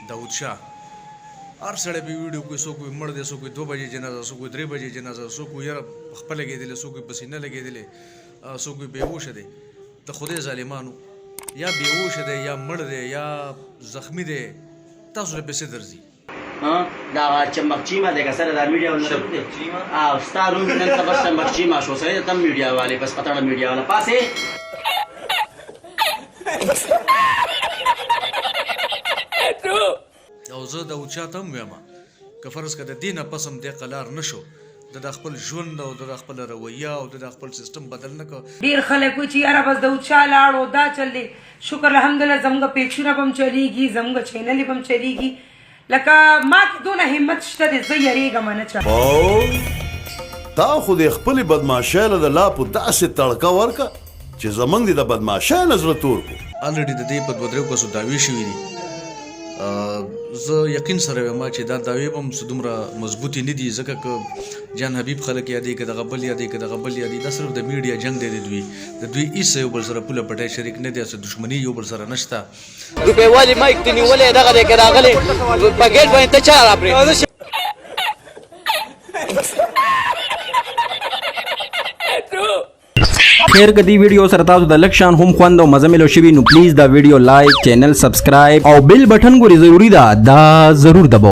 दाऊद शाह هر سړی به ویډیو کوي څوک مړ دی څوک 2 بجې جنازه څوک 3 بجې جنازه څوک یاره خپل لګېدلې څوک پسینه لګېدلې څوک بېهوش دی د خدای ظالمانو یا بېهوش دی یا مړ دی یا زخمی دی تاسو له پیسې درځي دا چمکچیمه دی که سره دا میډیا ونه او ستا روم نن سبا چمکچیمه شو سړی د تم میډیا والې بس پتاړه میډیا والا پاسې او زه د اوچا ته هم وایم که فرض که د دې نه پس هم دې قلار نه شو د خپل ژوند او د خپل رویه او د خپل سیستم بدل نه کړ ډېر خلک وایي چې یاره بس د اوچا لاړو دا چل دی شکر الحمدلله زموږ پیکشونه به هم چلیږي زموږ چینلې به هم چلیږي لکه ما کې دونه همت شته دی زه یېرېږم نه چا تا خو د خپلې بدماشۍ له د لاپو داسې تړکه ورکه چې زموږ د بدماشۍ نه زړه تور کړو الریډي د دې په 2-3 کسو دعوې شوي دي زه یقین سره وایم چې دا دعوې به هم دومره مضبوطې نه دي ځکه که جان حبیب خلک یادوي که دغه بل یادوي که دغه بل یادوي دا صرف د میډیا جنګ دی د دوی هېڅ یو بل سره پوله پټی شریک نه دی څه دښمني یو بل سره نشته روپۍ والي مایک ته نیولې دغه دی که راغلی په ګیټ باندې ته چا راپرېږدي خیر کدی ویډیو سره تاسو د لکشان هم خوند او مزه ملو شوي نو پلیز دا ویډیو لایک چینل سبسکرایب او بیل بٹن ګوري ضروری ده دا ضرور دباو